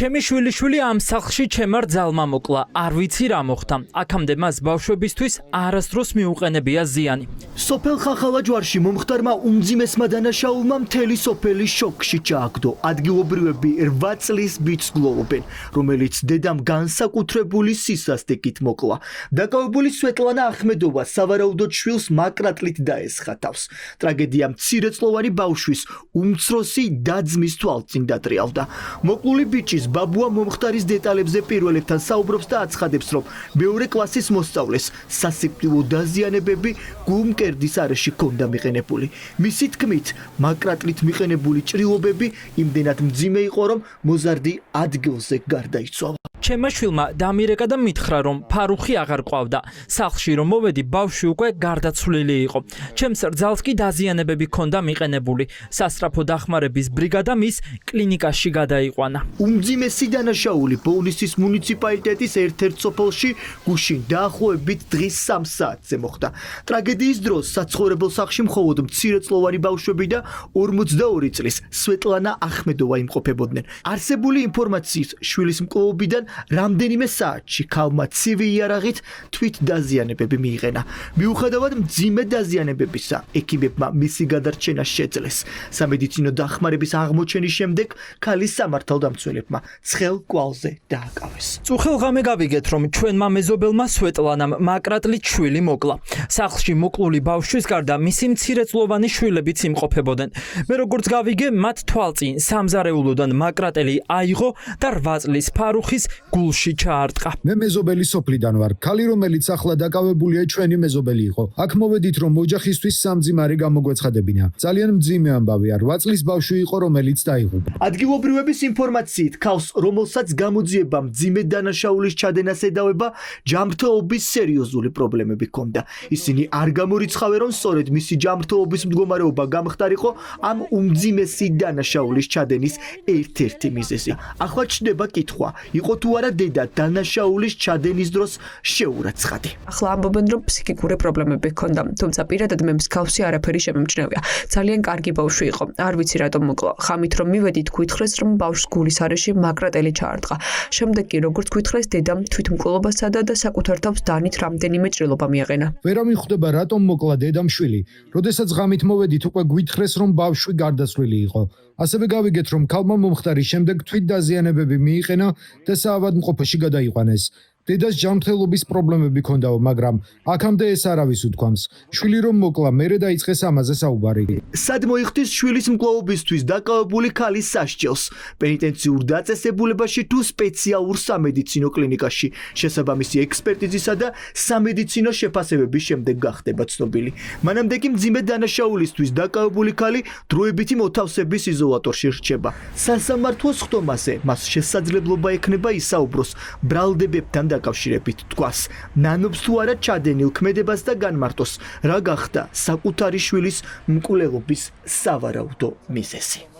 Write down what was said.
ჩემი შვილიშვილი ამ სახლში ჩემარ ძალმა მოკლა. არ ვიცი რა მოხდა. აქამდე მას ბავშვებისთვის არასდროს მიუყენებია ზიანი. სოფელ ხახალა ჯვარში მომხდარმა უმძიმესმა დანაშაულმა მთელი სოფელი შოკში ჩააგდო. ადგილობრივები 8 წლის ბიჭს გლოვობენ, რომელიც დედამ განსაკუთრებული სისასტიკით მოკლა. დაკავებული სვეტლანა ახმედოვა სავარაუდოდ შვილს მაკრატლით დაესხა თავს. ტრაგედია მცირეწლოვანი ბავშვის უმცროსი და-ძმის თვალწინ დატრიალდა. მოკლული ბიჭის ბაბუა მომხდარის დეტალებზე პირველებთან საუბრობს და აცხადებს, რომ მეორე კლასის მოსწავლეს სასიკვდილო დაზიანებები გულმკერდის არეში ჰქონდა მიყენებული. მისი თქმით, მაკრატლით მიყენებული ჭრილობები იმდენად მძიმე იყო, რომ მოზარდი ადგილზე გარდაიცვალა. ჩემმა შვილმა დამირეკა და მითხრა, რომ ფარუხი აღარ ყავდა. სახლში რომ მოვედი, ბავშვი უკვე გარდაცვლილი იყო. ჩემს რძალს კი დაზიანებები ჰქონდა მიყენებული. სასწრაფო დახმარების ბრიგადა მის კლინიკაში გადაიყვანა. უმძიმესი დანაშაული ბოუნისის მუნიციპალიტეტის ერთ-ერთ სოფელში გუშინ დაახლოებით დღის 3 საათზე მოხდა. ტრაგედიის დროს საცხოვრებელ სახლში მხოლოდ მცირეწლოვანი ბავშვები და 42 წლის სვეტლანა ახმედოვა იმყოფებოდნენ. არსებული ინფორმაციით, შვილის მკვლობიდან რამდენიმე საათში ქალმა ცივი იარაღით თვით დაზიანებები მიიღენა. მიუხედავად მძიმე დაზიანებებისა, ექიმებმა მისი გადარჩენა შეძლეს. სამედიცინო დახმარების აღმოჩენის შემდეგ ქალის სამართალდამცველებმა ცხელ კვალზე დააკავეს. წუხელ ღამე გავიგეთ, რომ ჩვენმა მეზობელმა სვეტლანამ მაკრატლით შვილი მოკლა. სახლში მოკლული ბავშვის გარდა მისი მცირეწლოვანი შვილებიც იმყოფებოდნენ. მე როგორც გავიგე, მათ თვალწინ სამზარეულოდან მაკრატელი აიღო და 8 წლის ფარუხის გულში ჩაარტყა. მე მეზობელი სოფლიდან ვარ. ქალი, რომელიც ახლა დაკავებულია, ჩვენი მეზობელი იყო. აქ მოვედით, რომ ოჯახისთვის სამძიმარი გამოგვეცხადებინა. ძალიან მძიმე ამბავია. 8 წლის ბავშვი იყო, რომელიც დაიღუპა. ადგილობრივების ინფორმაციით, ქალს, რომელსაც გამოძიება მძიმე დანაშაულის ჩადენას ედავება, ჯანმრთელობის სერიოზული პრობლემები ჰქონდა. ისინი არ გამორიცხავენ, რომ სწორედ მისი ჯანმრთელობის მდგომარეობა გამხდარიყო ამ უმძიმესი დანაშაულის ჩადენის ერთ-ერთი მიზეზი. ახლა ჩნდება კითხვა, იყო თუ არა დედა დანაშაულის ჩადენის დროს შეურაცხადი. ახლა ამბობენ, რომ ფსიქიკური პრობლემები ჰქონდა, თუმცა პირადად მე მსგავსი არაფერი შემემჩნევია. ძალიან კარგი ბავშვი იყო. არ ვიცი რატომ მოკლა. ხამით რომ მივედით, გვითხრეს, რომ ბავშვს გულის არეში მაკრატელი ჩაარტყა. შემდეგ კი როგორც გვითხრეს, დედამ თვითმკვლელობა სცადა და საკუთარ თავს დანით რამდენიმე ჭრილობა მიაყენა. ვერ ამიხვდება რატომ მოკლა დედამ შვილი. როდესაც ღამით მოვედით, უკვე გვითხრეს, რომ ბავშვი გარდაცვლილი იყო. ასევე გავიგეთ, რომ ქალმა მომხდარის შემდეგ თვით დაზიანებები მიიყენა და საავადმყოფოში გადაიყვანეს. დედას ჯანმრთელობის პრობლემები ჰქონდაო, მაგრამ აქამდე ეს არავის უთქვამს. შვილი რომ მოკლა, მერე დაიწყეს ამაზე საუბარი. სად მოიხდის შვილის მკვლობისთვის დაკავებული ქალის სასჯელს? პენიტენციურ დაწესებულებაში თუ სპეციალურ სამედიცინო კლინიკაში? შესაბამისი ექსპერტიზისა და სამედიცინო შეფასებების შემდეგ გახდება ცნობილი. მანამდე კი მძიმე დანაშაულისთვის დაკავებული ქალი დროებითი მოთავსების იზოლატორში რჩება. სასამართლოს ხდომაზე მას შესაძლებლობა ექნება ისაუბროს ბრალდებებთან დაკავშირებით, თქვას, ნანობს თუ არა ჩადენილ ქმედებას და განმარტოს, რა გახდა საკუთარი შვილის მკვლელობის სავარაუდო მიზეზი.